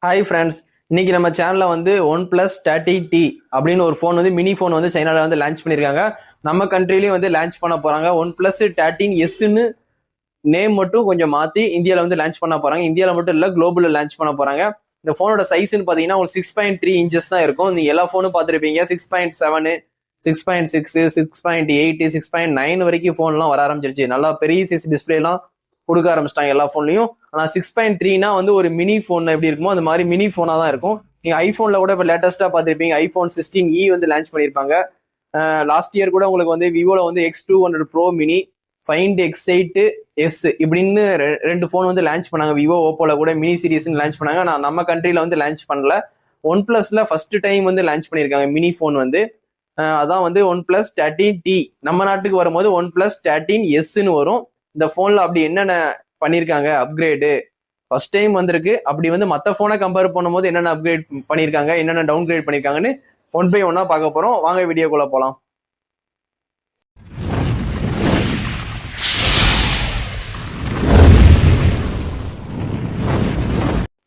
Hi friends. இன்னைக்கு நம்ம சேனல்ல வந்து ஒன் பிளஸ் 30T அப்படின்னு ஒரு ஃபோன் வந்து மினி ஃபோன் வந்து சைனால வந்து லான்ச் பண்ணியிருக்காங்க. நம்ம கண்ட்ரிலையும் வந்து லான்ச் பண்ண போறாங்க. ஒன் பிளஸ் 13 நேம் மட்டும் கொஞ்சம் மாத்தி இந்தியாவில் வந்து லான்ச் பண்ண போறாங்க. இந்தியாவில் மட்டும் இல்ல, குளோபல்ல லான்ச் பண்ண போறாங்க. இந்த ஃபோனோட சைஸ்ன்னு பாத்தீங்கன்னா ஒரு 6.3 இன்ச்சஸ் தான் இருக்கும். நீங்க எல்லா ஃபோனும் பார்த்துருப்பீங்க. 6.7, 6.6, 6.8, 6.9 வரைக்கும் ஃபோன்லாம் வர ஆரம்பிச்சிருச்சு. நல்லா பெரிய சைஸ் டிஸ்பிளேலாம் கொடுக்க ஆரம்பிச்சிட்டாங்க எல்லா ஃபோன்லையும். ஆனா 6.3னா வந்து ஒரு மினி ஃபோன் எப்படி இருக்குமோ அந்த மாதிரி மினி ஃபோனா தான் இருக்கும். நீங்க ஐபோன்ல கூட இப்போ லேட்டஸ்டா பார்த்துருப்பீங்க. ஐபோன் 16E வந்து லான்ச் பண்ணியிருப்பாங்க. லாஸ்ட் இயர் கூட உங்களுக்கு வந்து விவோல வந்து X200 Pro mini, find X8S இப்படின்னு ரெண்டு ஃபோன் வந்து லான்ச் பண்ணாங்க. விவோ ஓப்போல கூட மினி சீரிஸ்ன்னு லான்ச் பண்ணாங்க. நான் நம்ம கண்ட்ரில வந்து லான்ச் பண்ணல. ஒன் பிளஸ்ல ஃபர்ஸ்ட் டைம் வந்து லான்ச் பண்ணியிருக்காங்க மினி ஃபோன் வந்து. அதான் வந்து ஒன் பிளஸ் 13T. நம்ம நாட்டுக்கு வரும்போது ஒன் பிளஸ் 13Sன்னு வரும். இந்த போன்ல அப்படி என்னென்ன பண்ணிருக்காங்க அப்கிரேடு ஃபர்ஸ்ட் டைம் வந்திருக்கு. அப்படி வந்து மற்ற போனை கம்பேர் பண்ணும்போது என்னென்ன அப்கிரேட் பண்ணிருக்காங்க, என்னென்ன டவுன் கிரேட் பண்ணிருக்காங்கன்னு ஒன் பை ஒன்னா பார்க்க போறோம். வாங்க வீடியோக்குள்ள போலாம்.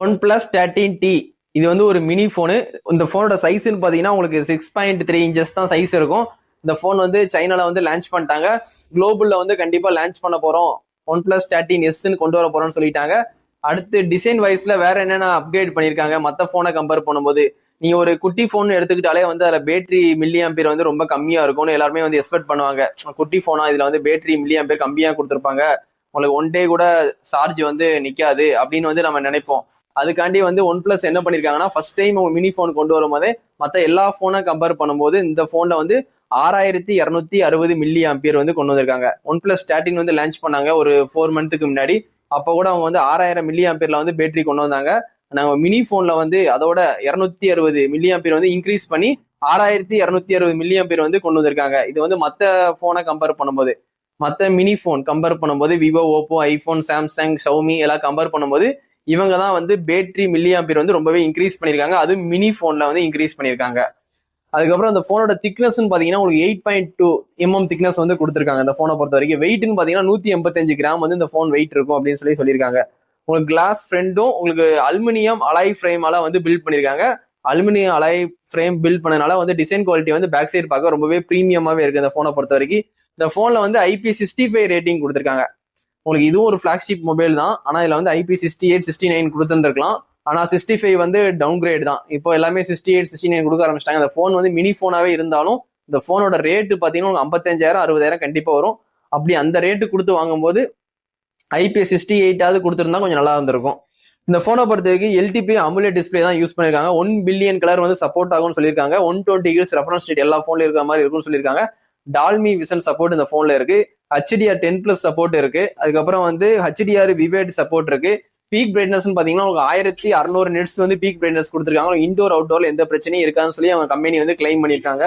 ஒன் பிளஸ் 13T இது வந்து ஒரு மினி போனு. இந்த போனோட சைஸ்ன்னு பாத்தீங்கன்னா உங்களுக்கு 6.3 இன்ச்சஸ் தான் சைஸ் இருக்கும். இந்த போன் வந்து சைனால வந்து லான்ச் பண்ணிட்டாங்க. குளோபல்ல வந்து கண்டிப்பா லான்ச் பண்ண போறோம், ஒன் பிளஸ் 13Sன்னு கொண்டு வர போறோம்னு சொல்லிட்டாங்க. அடுத்து டிசைன் வைஸ்ல வேற என்னென்ன அப்கிரேட் பண்ணிருக்காங்க மற்ற போனை கம்பேர் பண்ணும்போது. நீங்க ஒரு குட்டி போன் எடுத்துக்கிட்டாலே வந்து அதுல பேட்டரி மில்லி ஆம்பியர் வந்து ரொம்ப கம்மியா இருக்கும்னு எல்லாருமே வந்து எக்ஸ்பெக்ட் பண்ணுவாங்க. குட்டி போனா இதுல வந்து பேட்டரி மில்லி ஆம்பியர் கம்மியா கொடுத்துருப்பாங்க, உங்களுக்கு ஒன் டே கூட சார்ஜ் வந்து நிக்காது அப்படின்னு வந்து நம்ம நினைப்போம். அதுக்காண்டி வந்து ஒன் பிளஸ் என்ன பண்ணிருக்காங்கன்னா ஃபர்ஸ்ட் டைம் மினி போன் கொண்டு வரும் போதே மற்ற எல்லா போனை கம்பேர் பண்ணும்போது இந்த போன்ல வந்து 6260 மில்லி ஆம்பியர் வந்து கொண்டு வந்திருக்காங்க. ஒன் பிளஸ் 13 வந்து லான்ச் பண்ணாங்க ஒரு 4 மந்த்துக்கு முன்னாடி. அப்போ கூட அவங்க வந்து 6000 மில்லி ஆம்பியர்ல வந்து பேட்டரி கொண்டு வந்தாங்க. நாங்க மினி போன்ல வந்து அதோட 260 மில்லி ஆம்பியர் வந்து இன்க்ரீஸ் பண்ணி 6260 மில்லி ஆம்பியர் வந்து கொண்டு வந்திருக்காங்க. இது வந்து மற்ற போனை கம்பேர் பண்ணும்போது, மற்ற மினி போன் கம்பேர் பண்ணும்போது Vivo, Oppo, iPhone, Samsung, Xiaomi எல்லாம் கம்பேர் பண்ணும்போது இவங்க தான் வந்து பேட்டரி மில்லி ஆம்பியர் வந்து ரொம்பவே இன்க்ரீஸ் பண்ணிருக்காங்க. அது மினி போன்ல வந்து இன்க்ரீஸ் பண்ணிருக்காங்க. அதுக்கப்புறம் அந்த போனோட திக்னஸ் பாத்தீங்கன்னா உங்களுக்கு 8.2 திக்னஸ் வந்து கொடுத்துருக்காங்க. இந்த போனை பொறுத்த வரைக்கும் வெயிட்னு பாத்தீங்கன்னா 185 கிராம் வந்து இந்த போன் வெயிட் இருக்கும் அப்படின்னு சொல்லியிருக்காங்க. உங்களுக்கு கிளாஸ் ஃப்ரண்டும் உங்களுக்கு அலுமினியம் அலாய் ஃப்ரேமால வந்து பில்ட் பண்ணிருக்காங்க. அலுமினியம் அலாய் ஃப்ரேம் பில்ட் பண்ணனால வந்து டிசைன் குவாலிட்டி வந்து பேக் சைடு பார்க்க ரொம்பவே பிரீமியமாவே இருக்கு இந்த போனை பொறுத்த வரைக்கும். இந்த போன்ல வந்து IP65 ரேட்டிங் கொடுத்துருக்காங்க. உங்களுக்கு இதுவும் ஒரு ஃபிளாக்ஷிப் மொபைல் தான், ஆனா இதுல வந்து IP68, 69 கொடுத்துருந்துருக்கலாம். ஆனா 65 வந்து டவுன் கிரேட் தான். இப்போ எல்லாமே 68, 69 கொடுக்க ஆரம்பிச்சிட்டாங்க. அந்த போன் வந்து மினி போனாவே இருந்தாலும் இந்த போனோட ரேட்டு பாத்தீங்கன்னா 55,000, 60,000 கண்டிப்பா வரும். அப்படி அந்த ரேட்டு கொடுத்து வாங்கும்போது IP68 கொடுத்துருந்தா கொஞ்சம் நல்லா இருந்திருக்கும். இந்த போனை பொறுத்த வரைக்கும் LTP அமுலேட் டிஸ்பிளே தான் யூஸ் பண்ணிருக்காங்க. 1 பில்லியன் கலர் வந்து சப்போர்ட் ஆகும்னு சொல்லியிருக்காங்க. 120 ஹெர்ட்ஸ் ரெஃபரன்ஸ் ரேட் எல்லா போன்ல இருக்கிற மாதிரி இருக்கும்னு சொல்லியிருக்காங்க. டால்மி விஷன் சப்போர்ட் இந்த போன்ல இருக்கு. HDR10+ சப்போர்ட் இருக்கு. அதுக்கப்புறம் வந்து HDR விவேட் சப்போர்ட் இருக்கு. பீக் பிரைட்னஸ் பாத்தீங்கன்னா உங்களுக்கு 1600 நிட்ஸ் வந்து பீக் பிரைட்னஸ் கொடுத்துருக்காங்க. இன்டோர் அவுட்டோர்ல எந்த பிரச்சனையும் இருக்கான்னு சொல்லி அவங்க கம்பெனி வந்து கிளைம் பண்ணிருக்காங்க.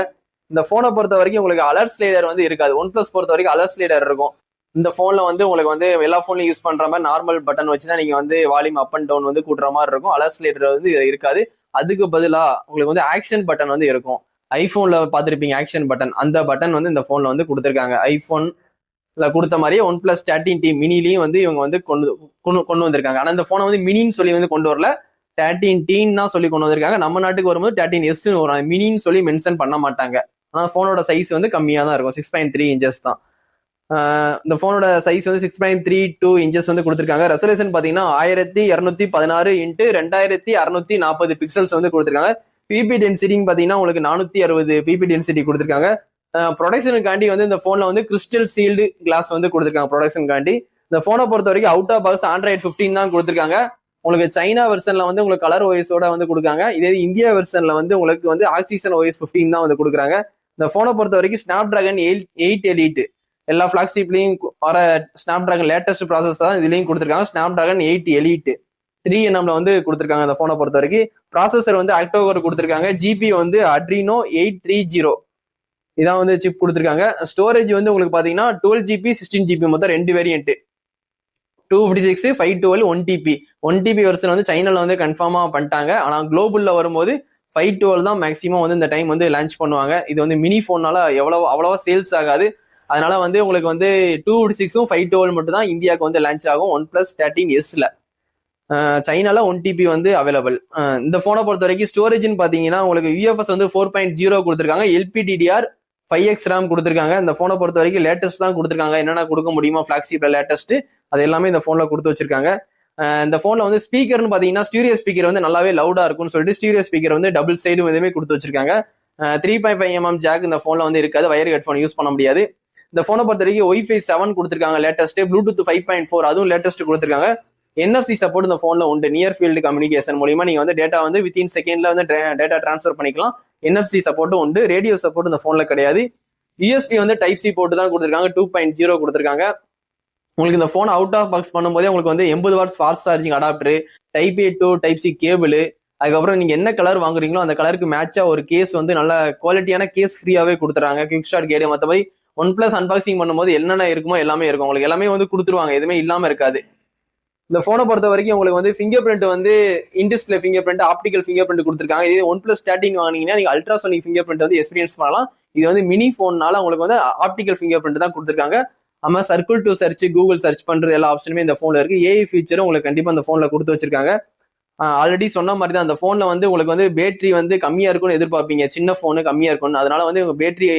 இந்த போனை பொறுத்த வரைக்கும் உங்களுக்கு அலர்ட் ஸ்லைடர் வந்து இருக்காது. ஒன் பிளஸ் பொறுத்த வரைக்கும் அலர்ட் ஸ்லைடர் இருக்கும். இந்த போன்ல வந்து உங்களுக்கு வந்து எல்லா போன்லயும் யூஸ் பண்ற மாதிரி நார்மல் பட்டன் வச்சுதான் நீங்க வந்து வால்யூம் அப் அண்ட் டவுன் வந்து கூட்டுற மாதிரி இருக்கும். அலர்ட் ஸ்லைடர் வந்து இருக்காது. அதுக்கு பதிலா உங்களுக்கு வந்து ஆக்ஷன் பட்டன் வந்து இருக்கும். ஐபோன்ல பாத்திருப்பீங்க ஆக்ஷன் பட்டன், அந்த பட்டன் வந்து இந்த போன்ல வந்து கொடுத்துருக்காங்க. ஐபோன் கொடுத்த மாதிரியே ஒன் பிளஸ் 13T மினிலையும் வந்து இவங்க வந்து கொண்டு வந்திருக்காங்க. ஆனா இந்த போனை வந்து மினின்னு சொல்லி வந்து கொண்டு வரல, 13T தான் சொல்லி கொண்டு வந்திருக்காங்க. நம்ம நாட்டுக்கு வரும்போது 13Sன்னு வரும், மினின்னு சொல்லி மென்ஷன் பண்ண மாட்டாங்க. ஆனா போனோட சைஸ் வந்து கம்மியா தான் இருக்கும், 6.3 இன்ச்சஸ் தான். இந்த போனோட சைஸ் வந்து 6.32 இன்ச்சஸ் வந்து கொடுத்துருக்காங்க. ரெசல்யூஷன் பாத்தீங்கன்னா 1216 இன்ட்டு 2640 பிக்சல்ஸ் வந்து கொடுத்துருக்காங்க. பிபி டென்சிட்டி பாத்தீங்கன்னா உங்களுக்கு 460 பிபி டென்சிட்டி கொடுத்துருக்காங்க. ப்ரொடக்ஷனுக்காண்டி வந்து இந்த போன்ல வந்து கிறிஸ்டல் சீல்டு கிளாஸ் வந்து கொடுத்துருக்காங்க ப்ரொடக்ஷனுக்காண்டி. இந்த போனை பொறுத்த வரைக்கும் அவுட் ஆஃப் பாக்ஸ் Android 15 தான் கொடுத்துருக்காங்க. உங்களுக்கு சைனா வெர்ஷன்ல வந்து உங்களுக்கு கலர் ஓஎஸோட வந்து கொடுக்காங்க. இதே இந்தியா வெர்ஷன்ல வந்து உங்களுக்கு வந்து ஆக்சிஜன் OS 15 தான் வந்து கொடுக்குறாங்க. இந்த போனை பொறுத்த வரைக்கும் ஸ்னாப் டிராகன் 8 எலிட் எல்லா பிளாக்ஷிப்லயும் வர ஸ்னாப் டிராகன் லேட்டஸ்ட் ப்ராசஸ் தான் இதுலயும் கொடுத்துருக்காங்க. ஸ்னாப் டிராகன் 8 எலிட் 3nm வந்து கொடுத்துருக்காங்க. இந்த போனை பொறுத்த வரைக்கும் ப்ராசஸர் வந்து ஆக்டோகோர் கொடுத்துருக்காங்க. ஜிபி வந்து அட்ரினோ 830 இதான் வந்து சிப் கொடுத்துருக்காங்க. ஸ்டோரேஜ் வந்து உங்களுக்கு பாத்தீங்கன்னா 12GB 16GB மொத்தம் 2 வேரியன்ட், 256, 512, 1TB. 1TB வெர்ஷன் வந்து சைனால வந்து கன்ஃபார்மா பண்ணிட்டாங்க. ஆனா குளோபல்ல வரும்போது 512 தான் மேக்ஸிமம் வந்து இந்த டைம் வந்து லான்ச் பண்ணுவாங்க. இது வந்து மினி போன்னால அவ்வளவா சேல்ஸ் ஆகாது. அதனால வந்து உங்களுக்கு வந்து 256, 512 மட்டும் தான் இந்தியாவுக்கு வந்து லான்ச் ஆகும் ஒன் பிளஸ் 13Sல. சைனால 1 TB வந்து அவைலபிள். இந்த போனை பொறுத்த வரைக்கும் ஸ்டோரேஜ்னு பாத்தீங்கன்னா உங்களுக்கு UFS வந்து 4.0 கொடுத்துருக்காங்க, LPDDR5X RAM கொடுத்துருக்காங்க. இந்த போனை பொறுத்த வரைக்கும் லேட்டஸ்ட் தான் கொடுத்துருக்காங்க. என்னென்ன கொடுக்க முடியுமோ பிளாக்ஷிப்ல லேட்டஸ்ட் அது எல்லாமே இந்த போன்ல கொடுத்து வச்சிருக்காங்க. இந்த போன்ல வந்து ஸ்பீக்கர்னு பாத்தீங்கன்னா ஸ்டீரியோ ஸ்பீக்கர் வந்து நல்லாவே லவுடா இருக்கும்னு சொல்லிட்டு ஸ்டீரியோ ஸ்பீக்கர் வந்து டபுள் சைடும் இதுவுமே கொடுத்து வச்சிருக்காங்க. 3.5mm ஜாக் இந்த போன்ல வந்து இருக்காது, வயர் ஹெட்ஃபோன் யூஸ் பண்ண முடியாது. இந்த போனை பொறுத்த வரைக்கும் Wi-Fi 7 கொடுத்துருக்காங்க லேட்டஸ்ட், Bluetooth 5.4 அதுவும் லேட்டஸ்ட் கொடுத்துருக்காங்க. NFC சப்போர்ட் இந்த போன்ல உண்டு. நியர் ஃபீல்டு கம்யூனிகேஷன் மூலியமா நீங்க வந்து டேட்டா வந்து வித்தின் செகண்ட்ல வந்து டேட்டா டிரான்ஸ்ஃபர் பண்ணிக்கலாம். NFC சப்போர்ட்டும் உண்டு. ரேடியோ சப்போர்ட் இந்த போன்ல கிடையாது. USB வந்து டைப் C போட்டு தான் கொடுத்துருக்காங்க, 2.0 கொடுத்துருக்காங்க. உங்களுக்கு இந்த போன் அவுட் ஆஃப் பாக்ஸ் பண்ணும்போதே உங்களுக்கு வந்து 80 watts fast charging adapter, Type A to Type C cable, அதுக்கப்புறம் நீங்க என்ன கலர் வாங்குறீங்களோ அந்த கலருக்கு மேட்சா ஒரு கேஸ் வந்து நல்ல குவாலிட்டியான கேஸ் ஃப்ரீயாவே கொடுத்துறாங்க. குவிக் ஸ்டார்ட் கேடு மற்றபடி OnePlus அன்பாக்சிங் பண்ணும்போது என்னென்ன இருக்குமோ எல்லாமே இருக்கும், உங்களுக்கு எல்லாமே வந்து கொடுத்துருவாங்க, எதுவுமே இல்லாம இருக்காது. இந்த போனை பொறுத்த வரைக்கும் உங்களுக்கு வந்து ஃபிங்கர் பிரிண்ட் வந்து in-display finger print, optical finger print கொடுத்துருக்காங்க. இது OnePlus 13 வாங்கினீங்கன்னா நீங்க அல்ட்ராசோனிக் ஃபிங்கர் பிரிண்ட் வந்து எக்ஸ்பீரியன்ஸ் பண்ணலாம். இது வந்து மினி போன்னால உங்களுக்கு வந்து ஆப்டிகல் ஃபிங்கர் பிரிண்ட் தான் கொடுத்துருக்காங்க. ஆமா, circle to search, Google search பண்றது எல்லா ஆப்ஷனுமே இந்த போன்ல இருக்கு. AI ஃபீச்சரும் உங்களுக்கு கண்டிப்பா இந்த போன்ல கொடுத்து வச்சிருக்காங்க. ஆல்ரெடி சொன்ன மாதிரி தான் அந்த போன்ல வந்து உங்களுக்கு வந்து பேட்டரி வந்து கம்மியா இருக்கும்னு எதிர்பார்ப்பீங்க, சின்ன போனு கம்மியா இருக்கும். அதனால வந்து உங்க பேட்டரி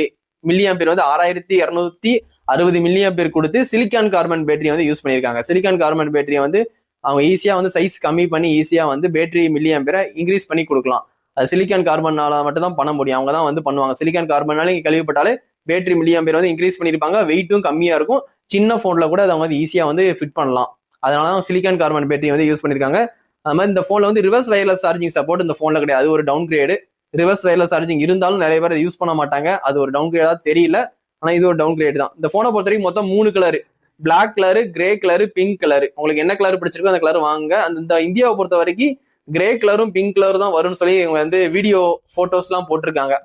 மில்லியாம்பியர் வந்து 6260 மில்லியாம்பியர் கொடுத்து சிலிக்கான் கார்பன் பேட்டரி வந்து யூஸ் பண்ணியிருக்காங்க. சிலிக்கான் கார்பன் பேட்டரியை வந்து அவங்க ஈஸியா வந்து சைஸ் கம்மி பண்ணி ஈஸியா வந்து பேட்டரி மில்லியாம்பியரை இன்க்ரீஸ் பண்ணி கொடுக்கலாம். அது சிலிக்கான் கார்பன்னால மட்டும் தான் பண்ண முடியும், அவங்க தான் வந்து பண்ணுவாங்க. சிலிக்கான் கார்பன்னால நீங்க கழுவிப்பட்டாலே பேட்டரி மில்லியாம்பியர் வந்து இன்க்ரீஸ் பண்ணியிருப்பாங்க. வெயிட்டும் கம்மியா இருக்கும், சின்ன போன்ல கூட அதை வந்து ஈஸியா வந்து ஃபிட் பண்ணலாம். அதனாலதான் சிலிக்கான் கார்பன் பேட்டரி வந்து யூஸ் பண்ணியிருக்காங்க. அது மாதிரி இந்த போன்ல வந்து ரிவர்ஸ் வயர்லெஸ் சார்ஜிங் சப்போர்ட் இந்த போன்ல கிடையாது, அது ஒரு downgrade. Reverse wireless charging இருந்தாலும் நிறைய பேர் யூஸ் பண்ண மாட்டாங்க, அது ஒரு டவுன் கிரேடா தெரியல. ஆனா இது ஒரு டவுன் கிரேட் தான். இந்த போனை பொறுத்த வரைக்கும் மொத்தம் 3 colour, black colour, grey colour, pink colour. உங்களுக்கு என்ன கலர் பிடிச்சிருக்கோ அந்த கலர் வாங்க. அந்த இந்தியாவை பொறுத்த வரைக்கும் கிரே கலரும் பிங்க் கலரும் தான் வரும்னு சொல்லி இவங்க வந்து வீடியோ போட்டோஸ் எல்லாம் போட்டிருக்காங்க.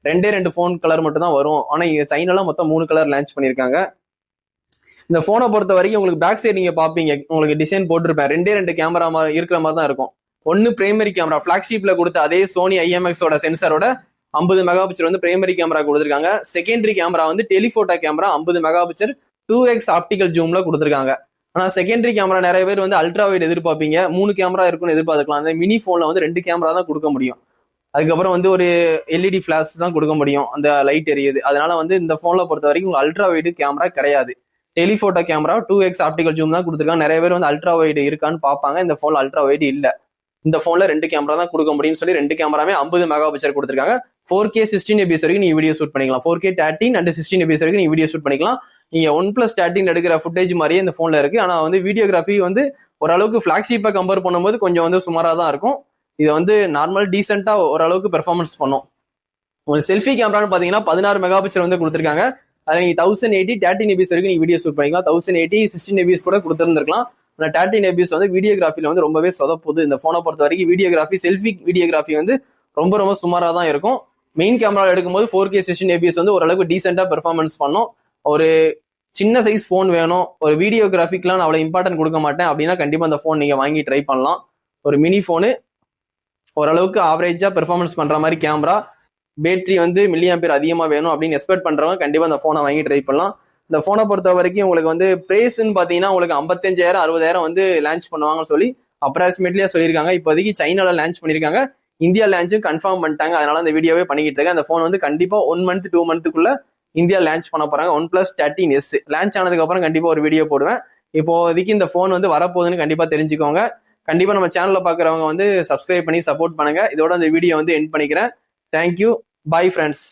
2 போன் கலர் மட்டும் தான் வரும். ஆனா இங்க சைனால மொத்தம் 3 கலர் லான்ச் பண்ணிருக்காங்க. இந்த போனை பொறுத்த வரைக்கும் உங்களுக்கு பேக் சைடு நீங்க பாப்பீங்க, உங்களுக்கு டிசைன் போட்டிருப்பேன். 2 கேமரா இருக்கிற மாதிரி தான் இருக்கும். ஒன்னு பிரைமரி கேமரா, பிளாக்ஷிப்ல கொடுத்த அதே சோனி IMX-ஓட சென்சரோட 50 மெகாபிக்சல் வந்து பிரைமரி கேமரா கொடுத்துருக்காங்க. செகண்டரி கேமரா வந்து telephoto camera 50 megapixel 2x optical ஜூம்ல கொடுத்துருக்காங்க. ஆனா செகண்டரி கேமரா நிறைய பேர் வந்து அல்ட்ரா வைட் எதிர்பார்ப்பீங்க, 3 கேமரா இருக்குன்னு எதிர்பார்க்கலாம். அந்த மினி போன்ல வந்து 2 கேமரா தான் கொடுக்க முடியும். அதுக்கப்புறம் வந்து ஒரு LED ஃபிளாஷ் தான் கொடுக்க முடியும், அந்த லைட் எரியுது. அதனால வந்து இந்த போன்ல பொறுத்த வரைக்கும் அல்ட்ரா வைடு கேமரா கிடையாது. Telephoto camera 2x optical zoom தான் கொடுத்துருக்காங்க. நிறைய பேர் வந்து அல்ட்ரா வைடு இருக்கான்னு பார்ப்பாங்க, இந்த போன்ல அல்ட்ரா வைடு இல்ல. இந்த போன்ல 2 கேமரா தான் கொடுக்க முடியும்னு சொல்லி 2 கேமராமே 50 மெகாபிக்சல் கொடுத்துருக்காங்க. 4K 16 fps வரைக்கும் நீங்க வீடியோ ஷூட் பண்ணிக்கலாம். 4K 13 and 16 fps வரைக்கும் நீங்க வீடியோ ஷூட் பண்ணிக்கலாம். நீங்க OnePlus 13 எடுக்கிற ஃபுட்டேஜ் மாதிரியே இந்த போன்ல இருக்கு. ஆனா வந்து வீடியோகிராஃபி வந்து ஓரளவுக்கு ஃபிளாக்ஷிப்பை கம்பேர் பண்ணும்போது கொஞ்சம் வந்து சுமாரா தான் இருக்கும். இது வந்து நார்மல் டீசென்ட்டா ஓரளவுக்கு பெர்ஃபார்மன்ஸ் பண்ணும். உங்களுக்கு செல்ஃபி கேமரான்னு பாத்தீங்கன்னா 16 மெகாபிக்சல் வந்து கொடுத்துருக்காங்க. அதுல நீங்க 1080 13 fps வரைக்கும் நீங்க வீடியோ ஷூட் பண்ணிக்கலாம். 1080 16 fps கூட கொடுத்துருந்துருக்கலாம். ஆனா 13 fps வந்து வீடியோகிராஃபில வந்து ரொம்பவே சொதப்புது. இந்த போனை பொறுத்த வரைக்கும் வீடியோகிராஃபி, செல்ஃபி வீடியோகிராஃபி வந்து ரொம்ப ரொம்ப சுமாரா தான் இருக்கும். மெயின் கேமரா எடுக்கும்போது 4K 16 fps வந்து ஓரளவுக்கு டீசென்ட்டா பெர்ஃபார்மன்ஸ் பண்ணும். ஒரு சின்ன சைஸ் போன் வேணும், ஒரு வீடியோகிராஃபிக்லாம் நான் அவ்வளவு இம்பார்ட்டன்ட் கொடுக்க மாட்டேன் அப்படின்னா கண்டிப்பா அந்த போன் நீங்க வாங்கி ட்ரை பண்ணலாம். ஒரு மினி போனு, ஓரளவுக்கு ஆவரேஜா பெர்ஃபார்மன்ஸ் பண்ற மாதிரி கேமரா, பேட்டரி வந்து மில்லியாம்பியர் அதிகமா வேணும் அப்படின்னு எக்ஸ்பெக்ட் பண்றவங்க கண்டிப்பா அந்த போனை வாங்கி ட்ரை பண்ணலாம். இந்த போனை பொறுத்த வரைக்கும் உங்களுக்கு வந்து பிரைஸ்ன்னு பாத்தீங்கன்னா உங்களுக்கு 55,000 60,000 வந்து லான்ச் பண்ணுவாங்கன்னு சொல்லி அப்ராக்சிமேட்லியா சொல்லியிருக்காங்க. இப்போதைக்கு சைனால லான்ச் பண்ணிருக்காங்க, இந்தியா லான்ச்சும் கன்ஃபார்ம் பண்ணிட்டாங்க. அதனால அந்த வீடியோவே பண்ணிக்கிட்டு இருக்கேன். அந்த போன் வந்து கண்டிப்பா 1 month 2 monthக்குள்ள இந்தியா லான்ச் பண்ண போறாங்க. OnePlus 13s லான்ச் ஆனதுக்கு அப்புறம் கண்டிப்பா ஒரு வீடியோ போடுவேன். இப்போதைக்கு இந்த போன் வந்து வரப்போகுதுன்னு கண்டிப்பா தெரிஞ்சுக்கோங்க. கண்டிப்பா நம்ம சேனல்ல பாக்குறவங்க வந்து சப்ஸ்கிரைப் பண்ணி சப்போர்ட் பண்ணுங்க. இதோட அந்த வீடியோ வந்து எண்ட் பண்ணிக்கிறேன். Thank you, bye friends.